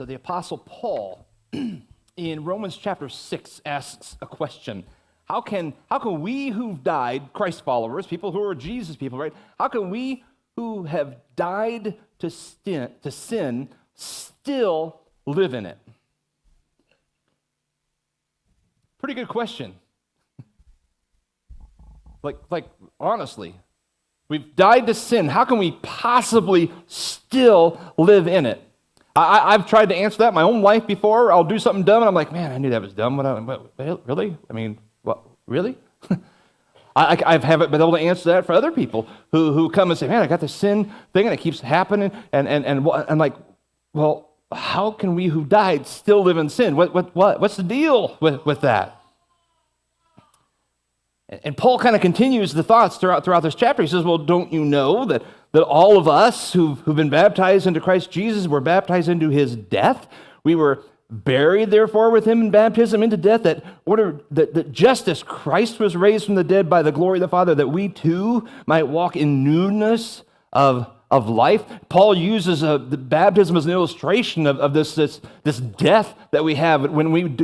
So the Apostle Paul in Romans chapter 6 asks a question. How can we who've died, Christ followers, people who are Jesus people, right? How can we who have died to sin still live in it? Pretty good question. Like honestly, we've died to sin. How can we possibly still live in it? I've tried to answer that in my own life before. I'll do something dumb, and I'm like, man, I knew that was dumb. Really? I mean, what? Really? I haven't been able to answer that for other people who come and say, man, I got this sin thing, and it keeps happening, and I'm like, well, how can we who died still live in sin? What's the deal with that? And Paul kind of continues the thoughts throughout this chapter. He says, well, don't you know that all of us who've been baptized into Christ Jesus were baptized into his death? We were buried, therefore, with him in baptism into death, that just as Christ was raised from the dead by the glory of the Father, that we too might walk in newness of life. Paul uses the baptism as an illustration of this death that we have when we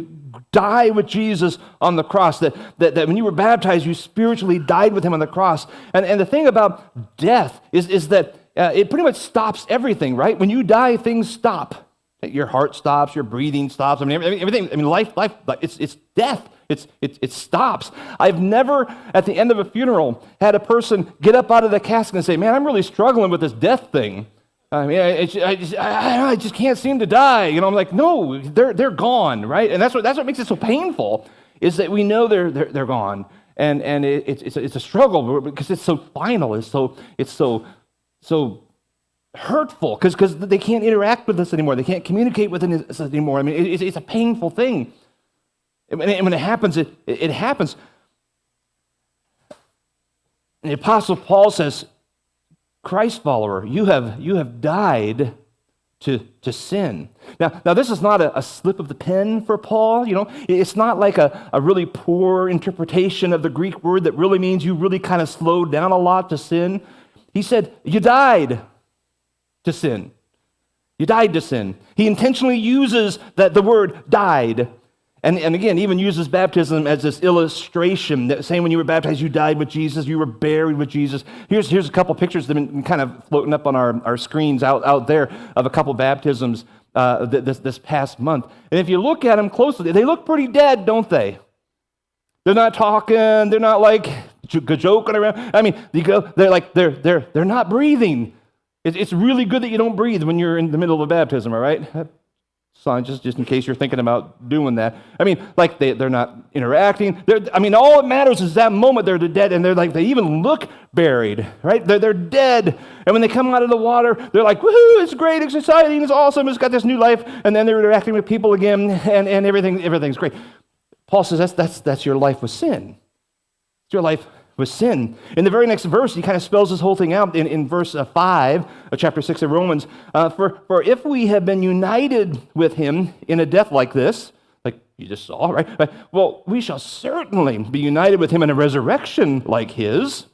die with Jesus on the cross, that when you were baptized, you spiritually died with him on the cross. And the thing about death is that it pretty much stops everything, right? When you die, things stop. Your heart stops, your breathing stops. I mean, everything. I mean, life. It's death. It stops. I've never, at the end of a funeral, had a person get up out of the casket and say, "Man, I'm really struggling with this death thing. I mean, I just can't seem to die." You know, I'm like, no, they're gone, right? And that's what makes it so painful, is that we know they're gone, and it's a struggle because it's so final. It's so hurtful because they can't interact with us anymore. They can't communicate with us anymore. I mean, it's a painful thing. And when it happens, it happens. And the Apostle Paul says, Christ follower, you have died to sin. Now this is not a slip of the pen for Paul. You know, it's not like a really poor interpretation of the Greek word that really means you really kind of slowed down a lot to sin. He said, you died to sin. You died to sin. He intentionally uses the word died. And again, even uses baptism as this illustration, that saying when you were baptized, you died with Jesus, you were buried with Jesus. Here's a couple pictures that have been kind of floating up on our screens out there of a couple baptisms this past month. And if you look at them closely, they look pretty dead, don't they? They're not talking, they're not like joking around. I mean, they're not breathing. It's really good that you don't breathe when you're in the middle of a baptism, all right? Just in case you're thinking about doing that. I mean, like they're not interacting. All it matters is that moment they're dead, and they even look buried, right? They're dead. And when they come out of the water, they're like, woohoo, it's great, it's exciting, it's awesome, it's got this new life. And then they're interacting with people again, and everything's great. Paul says that's your life with sin. It's your life with sin. In the very next verse, he kind of spells this whole thing out in verse 5 of chapter 6 of Romans. For if we have been united with him in a death like this, like you just saw, right? Well, we shall certainly be united with him in a resurrection like his.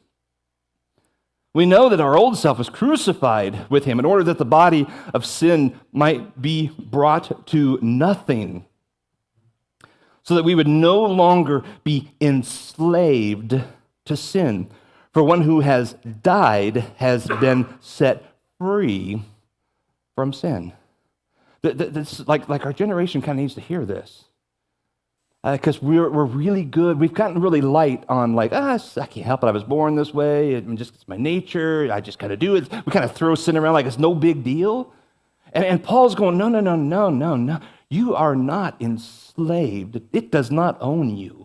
We know that our old self was crucified with him in order that the body of sin might be brought to nothing, so that we would no longer be enslaved to sin. For one who has died has been set free from sin. This, like our generation kind of needs to hear this. Because we're really good. We've gotten really light on I can't help it. I was born this way. It's my nature. I just got to do it. We kind of throw sin around like it's no big deal. And Paul's going, no. You are not enslaved. It does not own you.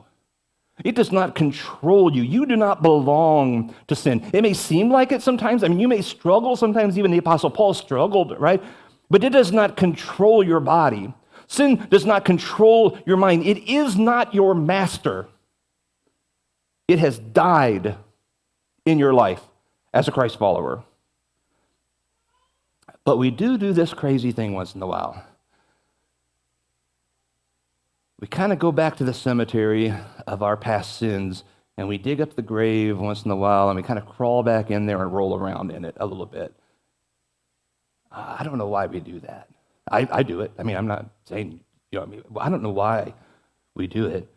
It does not control you. You do not belong to sin. It may seem like it sometimes. I mean, you may struggle sometimes. Even the Apostle Paul struggled, right? But it does not control your body. Sin does not control your mind. It is not your master. It has died in your life as a Christ follower. But we do this crazy thing once in a while. We kind of go back to the cemetery of our past sins, and we dig up the grave once in a while, and we kind of crawl back in there and roll around in it a little bit. I don't know why we do that. I do it. I mean, I'm not saying, I don't know why we do it.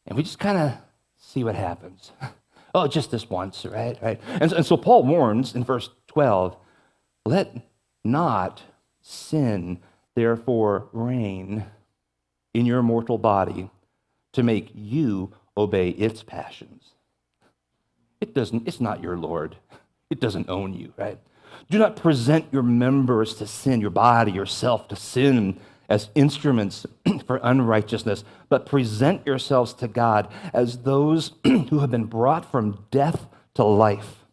And we just kind of see what happens. Oh, just this once, right? And so Paul warns in verse 12, let not sin therefore reign in your mortal body to make you obey its passions. It's not your Lord. It doesn't own you, right? Do not present your members to sin, your body, yourself to sin as instruments for unrighteousness, but present yourselves to God as those who have been brought from death to life,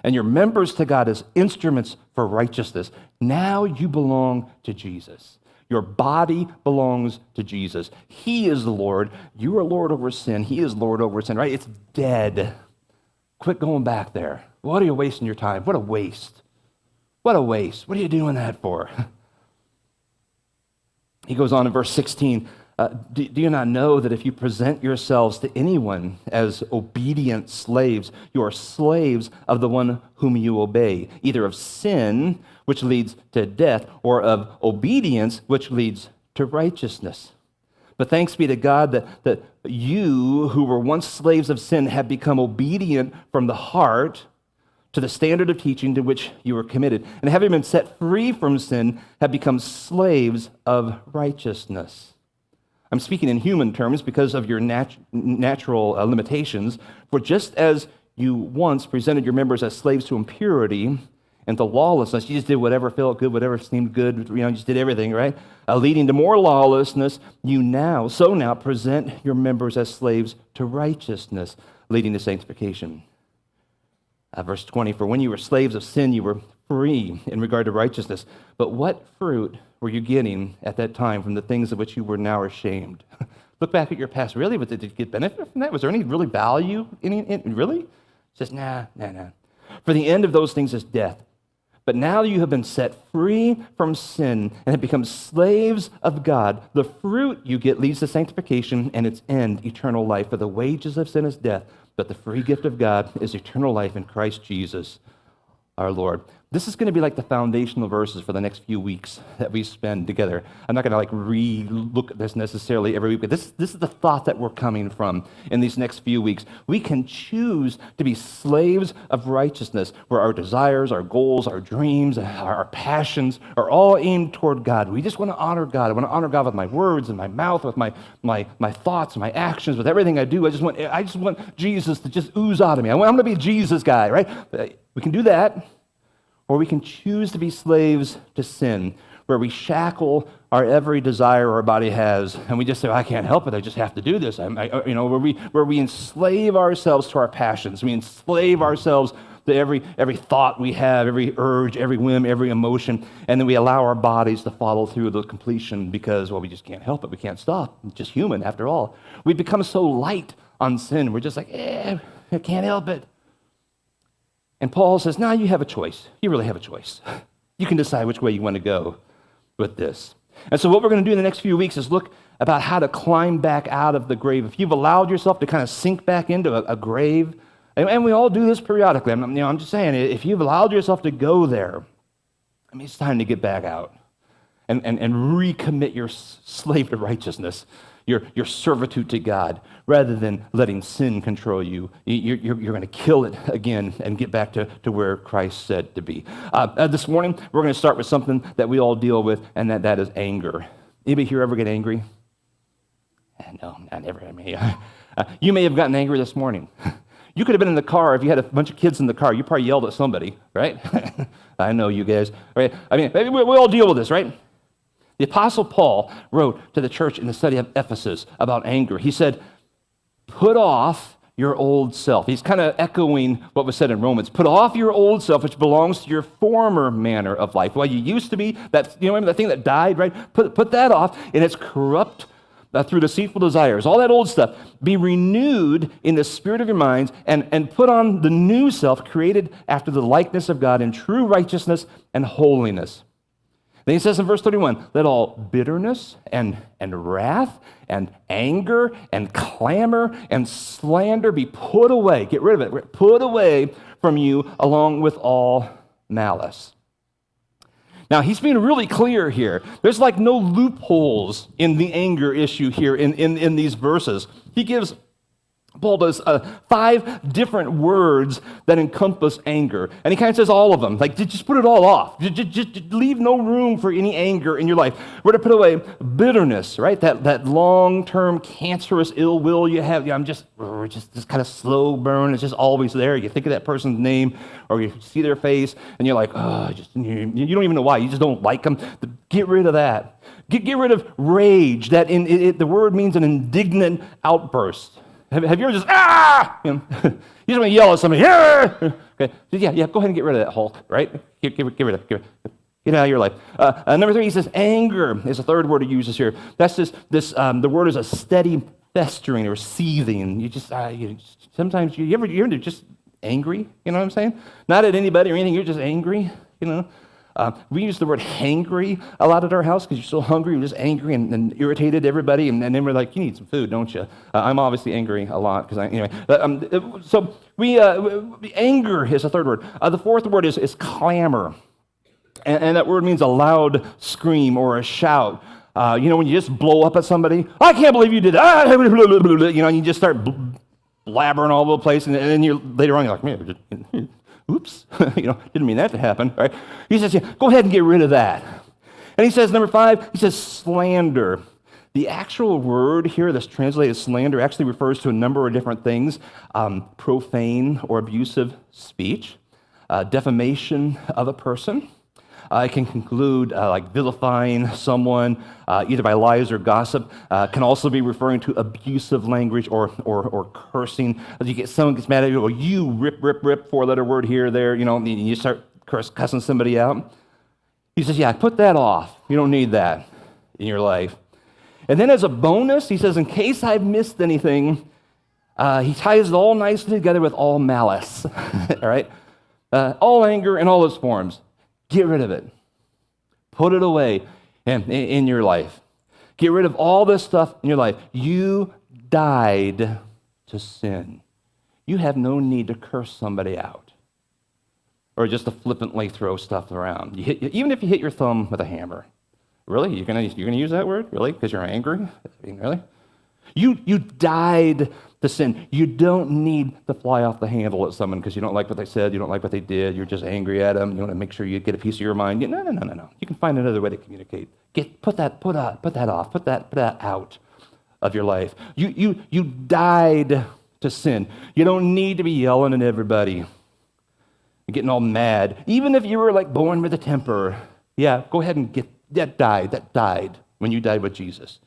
and your members to God as instruments for righteousness. Now you belong to Jesus. Your body belongs to Jesus. He is the Lord. You are Lord over sin. He is Lord over sin, right? It's dead. Quit going back there. What are you wasting your time? What a waste. What a waste. What are you doing that for? He goes on in verse 16, do you not know that if you present yourselves to anyone as obedient slaves, you are slaves of the one whom you obey, either of sin, which leads to death, or of obedience, which leads to righteousness. But thanks be to God that you, who were once slaves of sin, have become obedient from the heart to the standard of teaching to which you were committed, and having been set free from sin, have become slaves of righteousness. I'm speaking in human terms because of your natural limitations, for just as you once presented your members as slaves to impurity and to lawlessness, you just did whatever felt good, whatever seemed good, you just did everything, right? Leading to more lawlessness, now present your members as slaves to righteousness, leading to sanctification. Verse 20, for when you were slaves of sin, you were free in regard to righteousness. But what fruit were you getting at that time from the things of which you were now ashamed? Look back at your past. Really? Did you get benefit from that? Was there any really value in it? Really? It says, nah. For the end of those things is death. But now you have been set free from sin and have become slaves of God. The fruit you get leads to sanctification, and its end, eternal life. For the wages of sin is death, but the free gift of God is eternal life in Christ Jesus, our Lord. This is going to be like the foundational verses for the next few weeks that we spend together. I'm not going to re-look at this necessarily every week, but this is the thought that we're coming from in these next few weeks. We can choose to be slaves of righteousness, where our desires, our goals, our dreams, our passions are all aimed toward God. We just want to honor God. I want to honor God with my words and my mouth, with my thoughts, my actions, with everything I do. I just want Jesus to just ooze out of me. I'm going to be a Jesus guy, right? We can do that. Or we can choose to be slaves to sin, where we shackle our every desire our body has, and we just say, I can't help it, I just have to do this. Where we enslave ourselves to our passions. We enslave ourselves to every thought we have, every urge, every whim, every emotion, and then we allow our bodies to follow through the completion because, we just can't help it. We can't stop. It's just human, after all. We become so light on sin. We're just like, I can't help it. And Paul says, now you have a choice. You really have a choice. You can decide which way you want to go with this. And so what we're going to do in the next few weeks is look about how to climb back out of the grave. If you've allowed yourself to kind of sink back into a grave, and we all do this periodically. I'm just saying, if you've allowed yourself to go there, it's time to get back out and recommit your slave to righteousness, your servitude to God, rather than letting sin control you. You're going to kill it again and get back to where Christ said to be. This morning, we're going to start with something that we all deal with, and that is anger. Anybody here ever get angry? No, not ever. You may have gotten angry this morning. You could have been in the car. If you had a bunch of kids in the car, you probably yelled at somebody, right? I know you guys, right? We all deal with this, right? The Apostle Paul wrote to the church in the city of Ephesus about anger. He said, put off your old self. He's kind of echoing what was said in Romans. Put off your old self, which belongs to your former manner of life. Well, you used to be, remember that thing that died, right? Put that off, and it's corrupt through deceitful desires. All that old stuff. Be renewed in the spirit of your minds, and put on the new self, created after the likeness of God in true righteousness and holiness. Then he says in verse 31, let all bitterness and wrath and anger and clamor and slander be put away. Get rid of it. Put away from you along with all malice. Now, he's being really clear here. There's like no loopholes in the anger issue here in these verses. Paul does 5 different words that encompass anger. And he kind of says all of them. Like, just put it all off. Just leave no room for any anger in your life. We're to put away bitterness, right? That long-term cancerous ill will you have. I'm just kind of slow burn. It's just always there. You think of that person's name or you see their face and you're like, you don't even know why. You just don't like them. Get rid of that. Get rid of rage. The word means an indignant outburst. Have you ever just, you just want to yell at somebody, yeah! Okay. Yeah, go ahead and get rid of that Hulk, right? Get rid of it. Get out of your life. Number 3, he says anger is the third word he uses here. That's the word is a steady festering or seething. Sometimes you're just angry, you know what I'm saying? Not at anybody or anything, you're just angry, you know? We use the word hangry a lot at our house because you're so hungry, you're just angry and irritated everybody, and then we're like, you need some food, don't you? I'm obviously angry a lot because so anger is the third word. The fourth word is clamor, and that word means a loud scream or a shout. When you just blow up at somebody, I can't believe you did that. And you just start blabbering all over the place, and then later on you're like, man. Oops, didn't mean that to happen, right? He says, go ahead and get rid of that. And he says, number 5, he says slander. The actual word here that's translated slander actually refers to a number of different things. Profane or abusive speech, defamation of a person. It can conclude like vilifying someone either by lies or gossip. Can also be referring to abusive language or cursing. Someone gets mad at you, you rip, 4-letter word here, there, and you start cussing somebody out. He says, put that off. You don't need that in your life. And then as a bonus, he says, in case I've missed anything, he ties it all nicely together with all malice. All right? All anger in all its forms. Get rid of it. Put it away in your life. Get rid of all this stuff in your life. You died to sin. You have no need to curse somebody out or just to flippantly throw stuff around. Even if you hit your thumb with a hammer. Really? You're gonna use that word? Really? Because you're angry? I mean, really? You died to sin. You don't need to fly off the handle at someone because you don't like what they said, you don't like what they did, you're just angry at them, you want to make sure you get a piece of your mind. No. You can find another way to communicate. Put that off, put that out of your life. You died to sin. You don't need to be yelling at everybody and getting all mad. Even if you were like born with a temper, go ahead and that died when you died with Jesus.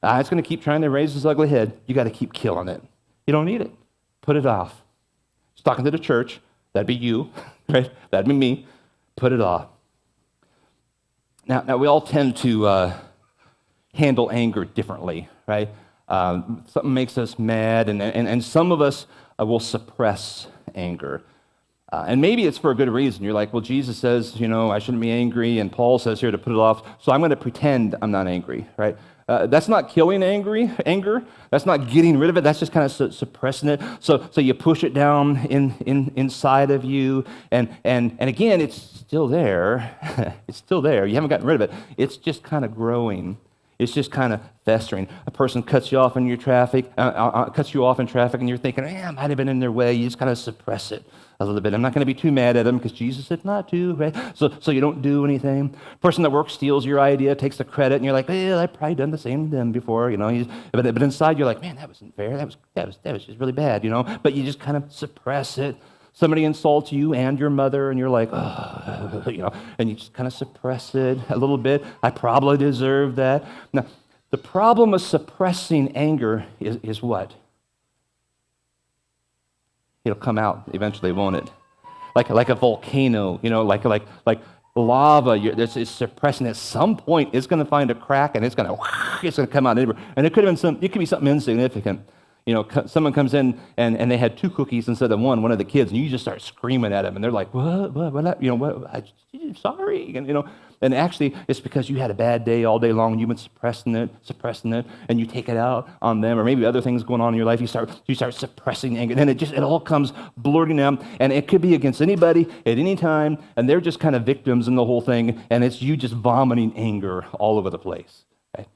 It's going to keep trying to raise his ugly head. You got to keep killing it. You don't need it. Put it off. He's talking to the church. That'd be you, right? That'd be me. Put it off. Now we all tend to handle anger differently, right? Something makes us mad, and some of us will suppress anger. And maybe it's for a good reason. You're like, well, Jesus says, I shouldn't be angry, and Paul says here to put it off, so I'm going to pretend I'm not angry, right? That's not killing anger. That's not getting rid of it. That's just kind of suppressing it. So you push it down inside of you, and again, it's still there. It's still there. You haven't gotten rid of it. It's just kind of growing. It's just kind of festering. A person cuts you off in traffic, and you're thinking, I might have been in their way. You just kind of suppress it a little bit. I'm not going to be too mad at them because Jesus said not to, right? So you don't do anything. Person at work steals your idea, takes the credit, and you're like, I've probably done the same to them before, But inside you're like, man, that wasn't fair. That was just really bad, But you just kind of suppress it. Somebody insults you and your mother, and you're like, and you just kind of suppress it a little bit. I probably deserve that. Now, the problem with suppressing anger is what? It'll come out eventually, won't it? Like a volcano, like lava. It's suppressing. At some point, it's going to find a crack, and it's going to come out. And it could be something insignificant. Someone comes in and they had 2 cookies instead of one of the kids, and you just start screaming at them, and they're like, what, sorry, and And actually, it's because you had a bad day all day long, and you've been suppressing it, and you take it out on them, or maybe other things going on in your life. You start suppressing anger, and then it all comes blurting out, and it could be against anybody at any time, and they're just kind of victims in the whole thing, and it's you just vomiting anger all over the place. Right?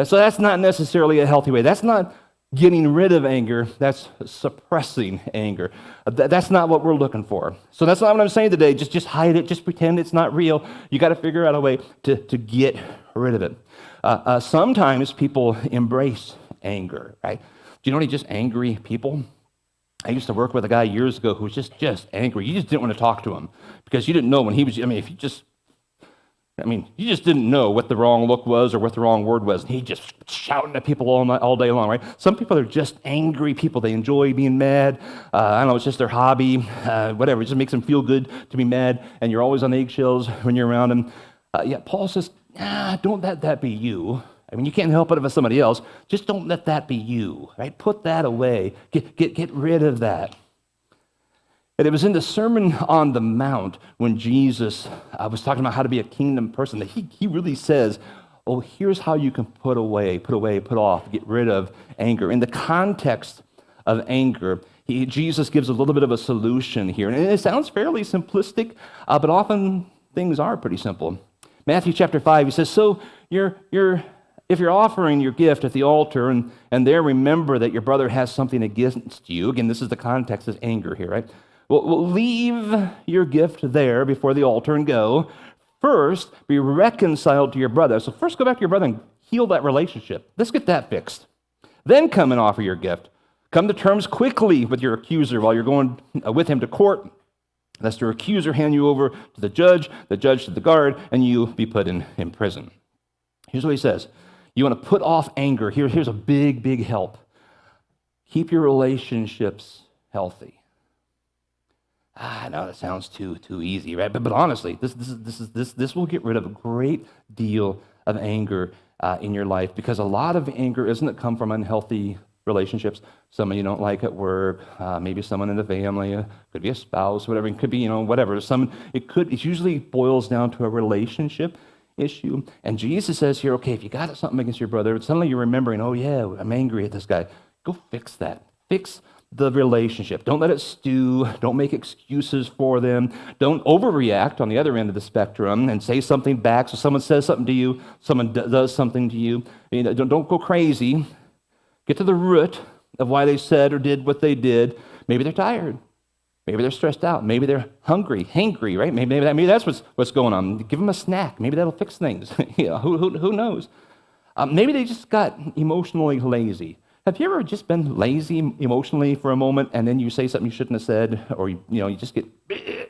So that's not necessarily a healthy way. That's not getting rid of anger, that's suppressing anger. That's not what we're looking for. So that's not what I'm saying today. Just hide it, just pretend it's not real. You got to figure out a way to get rid of it. Sometimes people embrace anger, right? Do you know any just angry people? I used to work with a guy years ago who was just angry. You just didn't want to talk to him because you didn't know when he was, you just didn't know what the wrong look was or what the wrong word was. And he just shouting at people all day long, right? Some people are just angry people. They enjoy being mad. I don't know, it's just their hobby, whatever. It just makes them feel good to be mad, and you're always on eggshells when you're around them. Yet Paul says, don't let that be you. I mean, you can't help it if it's somebody else. Just don't let that be you, right? Put that away. Get rid of that. And it was in the Sermon on the Mount when Jesus was talking about how to be a kingdom person that he really says, oh, here's how you can put off, get rid of anger. In the context of anger, Jesus gives a little bit of a solution here. And it sounds fairly simplistic, but often things are pretty simple. Matthew chapter 5, he says, so if you're offering your gift at the altar and there remember that your brother has something against you, again, this is the context of anger here, right? Well, leave your gift there before the altar and go. First, be reconciled to your brother. So first go back to your brother and heal that relationship. Let's get that fixed. Then come and offer your gift. Come to terms quickly with your accuser while you're going with him to court, lest your accuser hand you over to the judge to the guard, and you be put in prison. Here's what he says. You want to put off anger. Here's a big help. Keep your relationships healthy. I know that sounds too easy, right? But honestly, this will get rid of a great deal of anger in your life, because a lot of anger isn't come from unhealthy relationships. Someone you don't like at work, maybe someone in the family, could be a spouse, whatever. It could be whatever. It usually boils down to a relationship issue. And Jesus says here, okay, if you got something against your brother, suddenly you're remembering, oh yeah, I'm angry at this guy. Go fix that. Fix the relationship. Don't let it stew. Don't make excuses for them. Don't overreact on the other end of the spectrum and say something back. So someone says something to you, someone does something to you. Don't go crazy. Get to the root of why they said or did what they did. Maybe they're tired. Maybe they're stressed out. Maybe they're hangry, right? Maybe that's what's going on. Give them a snack. Maybe that'll fix things. Who knows? Maybe they just got emotionally lazy. Have you ever just been lazy emotionally for a moment, and then you say something you shouldn't have said, or you just get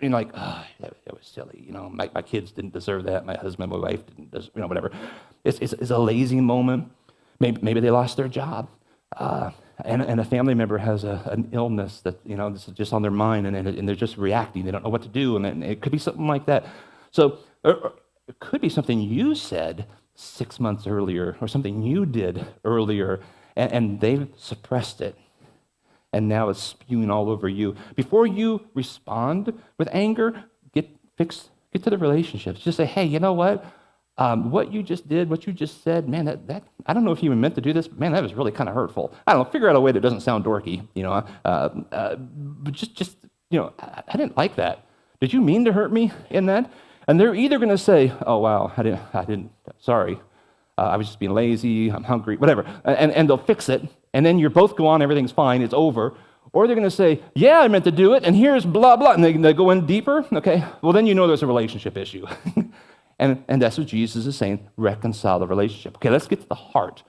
like, oh, that was silly. My kids didn't deserve that. My husband, my wife didn't deserve, whatever. It's a lazy moment. Maybe they lost their job, and a family member has an illness that this is just on their mind, and they're just reacting. They don't know what to do, and it could be something like that. So it could be something you said 6 months earlier, or something you did earlier. And they've suppressed it, and now it's spewing all over you. Before you respond with anger, get to the relationships. Just say, hey, you know what? What you just did, what you just said, man, that I don't know if you even meant to do this, but man, that was really kind of hurtful. I don't know, figure out a way that doesn't sound dorky, but just I didn't like that. Did you mean to hurt me in that? And they're either going to say, oh, wow, I didn't, sorry. I was just being lazy, I'm hungry, whatever. And they'll fix it, and then you both go on, everything's fine, it's over. Or they're going to say, yeah, I meant to do it, and here's blah, blah, and they go in deeper, okay? Well, then you know there's a relationship issue. and that's what Jesus is saying, reconcile the relationship. Okay, let's get to the heart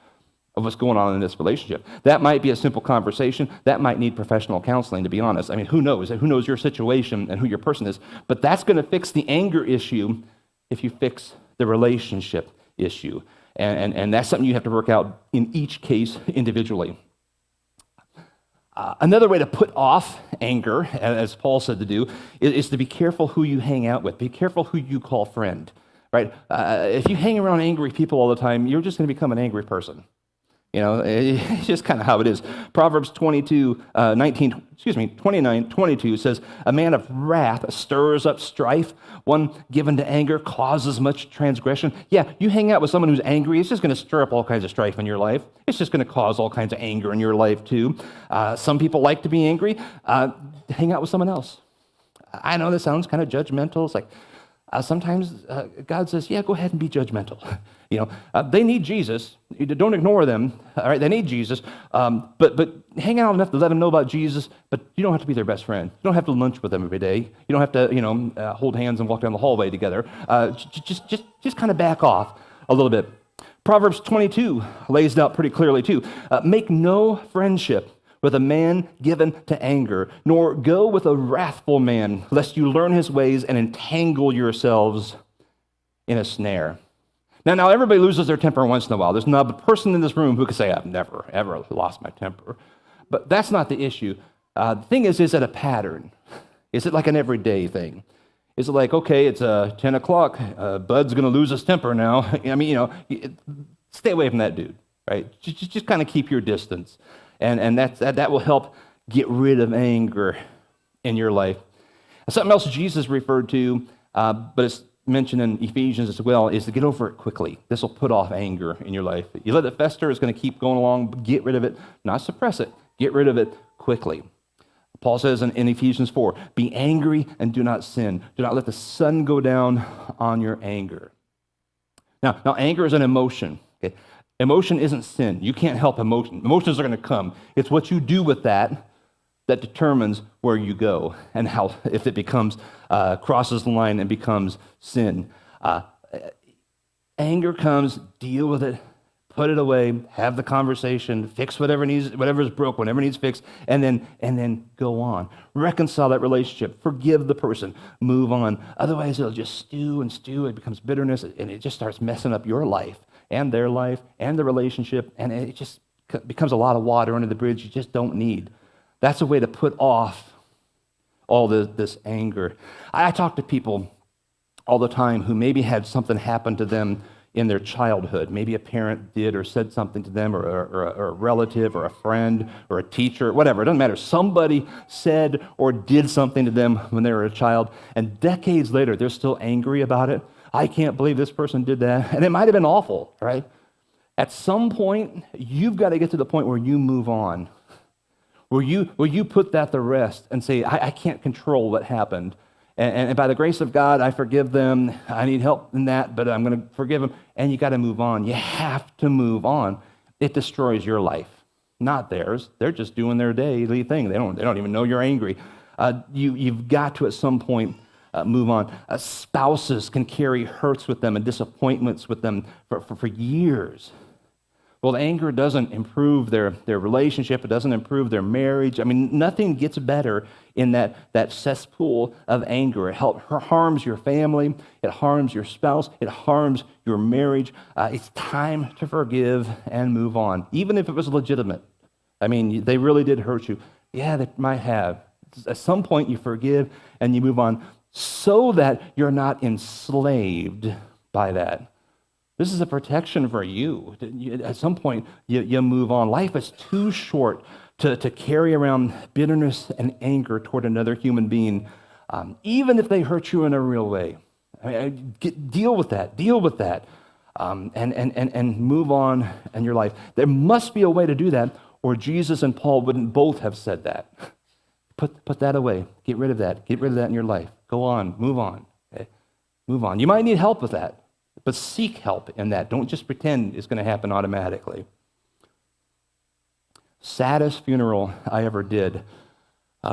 of what's going on in this relationship. That might be a simple conversation. That might need professional counseling, to be honest. I mean, who knows? Who knows your situation and who your person is? But that's going to fix the anger issue if you fix the relationship issue. And that's something you have to work out in each case individually. Another way to put off anger, as Paul said to do, is to be careful who you hang out with. Be careful who you call friend, right? If you hang around angry people all the time, you're just going to become an angry person. It's just kind of how it is. Proverbs 29:22 says, a man of wrath stirs up strife. One given to anger causes much transgression. Yeah, you hang out with someone who's angry, it's just going to stir up all kinds of strife in your life. It's just going to cause all kinds of anger in your life too. Some people like to be angry. Hang out with someone else. I know this sounds kind of judgmental. It's like, sometimes God says, yeah, go ahead and be judgmental. They need Jesus. Don't ignore them. All right, they need Jesus. But hang out enough to let them know about Jesus, but you don't have to be their best friend. You don't have to lunch with them every day. You don't have to, hold hands and walk down the hallway together. Just kind of back off a little bit. Proverbs 22 lays it out pretty clearly too. Make no friendship with a man given to anger, nor go with a wrathful man, lest you learn his ways and entangle yourselves in a snare. Now everybody loses their temper once in a while. There's not a person in this room who can say, I've never, ever lost my temper. But that's not the issue. The thing is it a pattern? Is it like an everyday thing? Is it like, okay, it's 10 o'clock, Bud's going to lose his temper now. Stay away from that dude, right? Just kind of keep your distance. And that will help get rid of anger in your life. Something else Jesus referred to, but it's mentioned in Ephesians as well, is to get over it quickly. This will put off anger in your life. You let it fester, it's going to keep going along. Get rid of it, not suppress it. Get rid of it quickly. Paul says in Ephesians 4, be angry and do not sin. Do not let the sun go down on your anger. Now anger is an emotion. Okay? Emotion isn't sin. You can't help emotion. Emotions are going to come. It's what you do with that determines where you go and how, if it becomes, crosses the line and becomes sin. Anger comes, deal with it, put it away, have the conversation, fix whatever is broke, whatever needs fixed, and then go on. Reconcile that relationship, forgive the person, move on. Otherwise, it'll just stew and stew. It becomes bitterness, and it just starts messing up your life and their life and the relationship, and it just becomes a lot of water under the bridge you just don't need. That's a way to put off all this anger. I talk to people all the time who maybe had something happen to them in their childhood. Maybe a parent did or said something to them, or a relative or a friend or a teacher, whatever. It doesn't matter. Somebody said or did something to them when they were a child, and decades later, they're still angry about it. I can't believe this person did that. And it might have been awful, right? At some point, you've got to get to the point where you move on, where you put that to rest and say, I can't control what happened. And by the grace of God, I forgive them. I need help in that, but I'm going to forgive them. And you got to move on. You have to move on. It destroys your life, not theirs. They're just doing their daily thing. They don't even know you're angry. You've got to, at some point, move on. Spouses can carry hurts with them and disappointments with them for years. Well, anger doesn't improve their relationship. It doesn't improve their marriage. I mean, nothing gets better in that cesspool of anger. It harms your family. It harms your spouse. It harms your marriage. It's time to forgive and move on, even if it was legitimate. I mean, they really did hurt you. Yeah, they might have. At some point, you forgive and you move on so that you're not enslaved by that. This is a protection for you. At some point, you move on. Life is too short to carry around bitterness and anger toward another human being, even if they hurt you in a real way. Deal with that. And move on in your life. There must be a way to do that, or Jesus and Paul wouldn't both have said that. Put that away. Get rid of that. Get rid of that in your life. Go on. Move on. Okay? Move on. You might need help with that. But seek help in that. Don't just pretend it's going to happen automatically. Saddest funeral I ever did,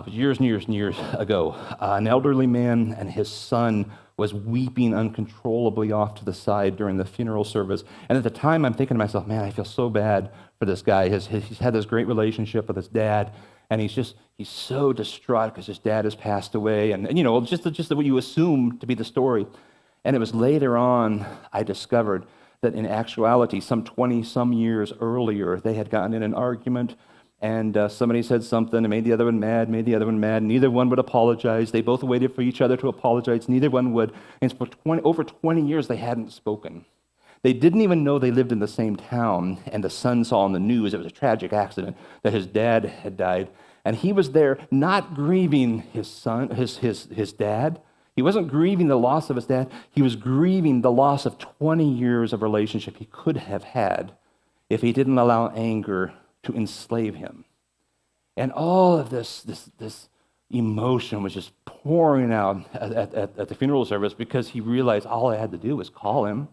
years and years and years ago. An elderly man and his son was weeping uncontrollably off to the side during the funeral service. And at the time, I'm thinking to myself, man, I feel so bad for this guy. He's had this great relationship with his dad, and he's so distraught because his dad has passed away. And just what you assume to be the story. And it was later on I discovered that in actuality, some 20-some years earlier, they had gotten in an argument, and somebody said something and made the other one mad. Neither one would apologize. They both waited for each other to apologize. Neither one would. And for over 20 years, they hadn't spoken. They didn't even know they lived in the same town, and the son saw on the news it was a tragic accident that his dad had died, and he was there not grieving his dad. He wasn't grieving the loss of his dad. He was grieving the loss of 20 years of relationship he could have had if he didn't allow anger to enslave him. And all of this emotion was just pouring out at the funeral service because he realized all I had to do was call him.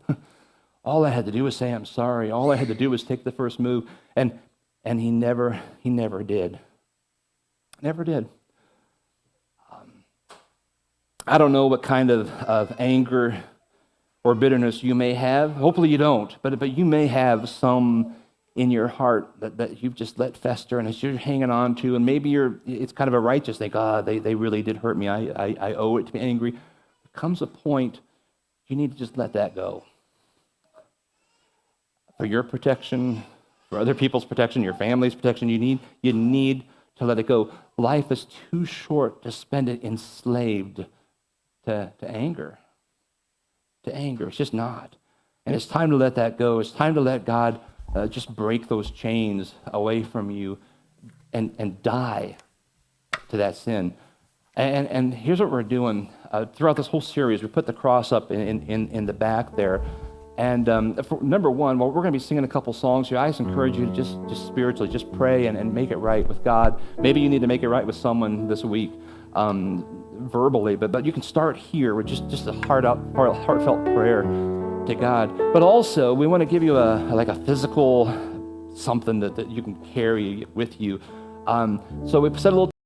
All I had to do was say, I'm sorry. All I had to do was take the first move. And he never did. Never did. I don't know what kind of anger or bitterness you may have. Hopefully you don't, but you may have some in your heart that you've just let fester and it's you're hanging on to, and maybe it's kind of a righteous thing. They really did hurt me. I owe it to be angry. There comes a point you need to just let that go. For your protection, for other people's protection, your family's protection, you need to let it go. Life is too short to spend it enslaved to anger. To anger. It's just not. And it's time to let that go. It's time to let God just break those chains away from you and die to that sin. And here's what we're doing. Throughout this whole series, we put the cross up in the back there. And for number one, well, we're going to be singing a couple songs here. I just encourage you to just spiritually, just pray and make it right with God. Maybe you need to make it right with someone this week verbally, but you can start here with just a heartfelt prayer to God. But also, we want to give you a physical something that you can carry with you. So we've set a little